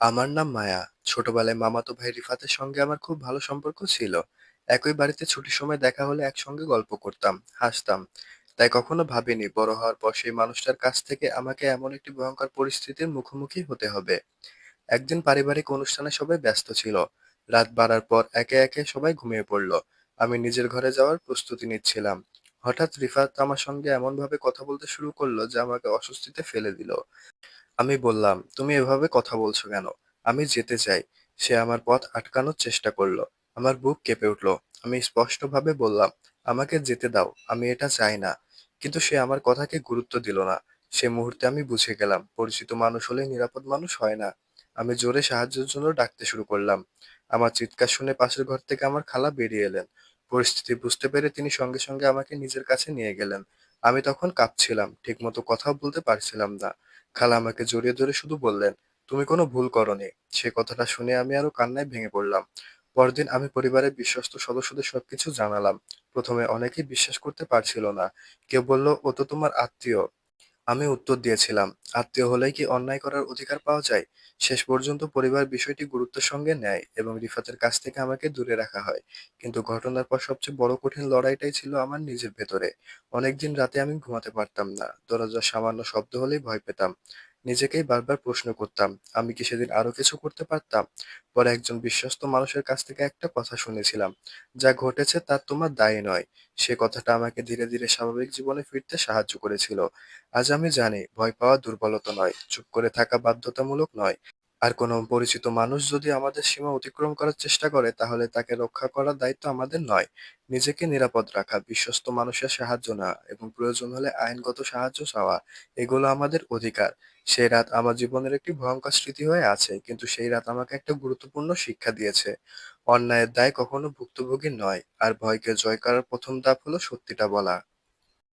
আমার নাম মায়া। ছোটবেলায় মামাতো ভাই রিফাতের সঙ্গে আমার খুব ভালো সম্পর্ক ছিল। একই বাড়িতে ছুটির সময় দেখা হলে একসঙ্গে গল্প করতাম, হাসতাম। তাই কখনো ভাবিনি বড় হওয়ার পর সেই মানুষটার কাছ থেকে আমাকে এমন একটি ভয়ঙ্কর পরিস্থিতির মুখোমুখি হতে হবে। একদিন পারিবারিক অনুষ্ঠানে সবাই ব্যস্ত ছিল। রাত বাড়ার পর একে একে সবাই ঘুমিয়ে পড়ল। আমি নিজের ঘরে যাওয়ার প্রস্তুতি নিচ্ছিলাম। হঠাৎ রিফাত আমার সঙ্গে এমন ভাবে কথা বলতে শুরু করলো যে আমাকে অস্বস্তিতে ফেলে দিল। আমি বললাম, "তুমি এভাবে কথা বলছো কেন? আমি যেতে চাই।" সে আমার পথ আটকানোর চেষ্টা করল। আমার বুক কেঁপে উঠল। আমি স্পষ্টভাবে বললাম, "আমাকে যেতে দাও। আমি এটা চাই না।" কিন্তু সে আমার কথাকে গুরুত্ব দিল না। সে মুহূর্তে আমি বুঝে গেলাম, পরিচিত মানুষ হলে নিরাপদ মানুষ হয় না। আমি জোরে সাহায্যের জন্য ডাকতে শুরু করলাম। আমার চিৎকার শুনে পাশের ঘর থেকে আমার খালা বেরিয়ে এলেন। পরিস্থিতি বুঝতে পেরে তিনি সঙ্গে সঙ্গে আমাকে নিজের কাছে নিয়ে গেলেন। আমি তখন কাঁপছিলাম, ঠিকমতো কথাও বলতে পারছিলাম না। খালা আমাকে জড়িয়ে ধরে শুধু বললেন, "তুমি কোনো ভুল করোনি।" সে কথাটা শুনে আমি আরো কান্নায় ভেঙে পড়লাম। পরদিন আমি পরিবারের বিশ্বস্ত সদস্যদের সবকিছু জানালাম। প্রথমে অনেকেই বিশ্বাস করতে পারছিল না। কেউ বলল, "ও তো তোমার আত্মীয়।" আমি উত্তর দিয়েছিলাম, আত্মীয় হলেই কি অন্যায় করার অধিকার পাওয়া যায়? শেষ পর্যন্ত পরিবার বিষয়টি গুরুত্বের সঙ্গে নেয় এবং রিফাতের কাছ থেকে আমাকে দূরে রাখা হয়। কিন্তু ঘটনার পর সবচেয়ে বড় কঠিন লড়াইটাই ছিল আমার নিজের ভেতরে। অনেকদিন রাতে আমি ঘুমাতে পারতাম না। দরজার সামান্য শব্দ হলেই ভয় পেতাম। নিজেকেই বারবার প্রশ্ন করতাম, আমি কি সেদিন আরো কিছু করতে পারতাম? পরে একজন বিশ্বস্ত মানুষের কাছ থেকে একটা কথা শুনেছিলাম, যা ঘটেছে তার তোমার দায় নয়। সে কথাটা আমাকে ধীরে ধীরে স্বাভাবিক জীবনে ফিরতে সাহায্য করেছিল। আজ আমি জানি ভয় পাওয়া দুর্বলতা নয়, চুপ করে থাকা বাধ্যতামূলক নয়। আর কোনো পরিচিত মানুষ যদি আমাদের সীমা অতিক্রম করার চেষ্টা করে তাহলে তাকে রক্ষা করার দায়িত্ব আমাদের নয়। নিজেকে নিরাপদ রাখা, বিশ্বস্ত মানুষের সাহায্য নেওয়া এবং প্রয়োজন হলে আইনগত সাহায্য চাওয়া, এগুলো আমাদের অধিকার। সেই রাত আমার জীবনের একটি ভয়ঙ্কর স্মৃতি হয়ে আছে, কিন্তু সেই রাত আমাকে একটা গুরুত্বপূর্ণ শিক্ষা দিয়েছে। অন্যায়ের দায় কখনো ভুক্তভোগী নয়, আর ভয়কে জয় করার প্রথম ধাপ হলো সত্যিটা বলা।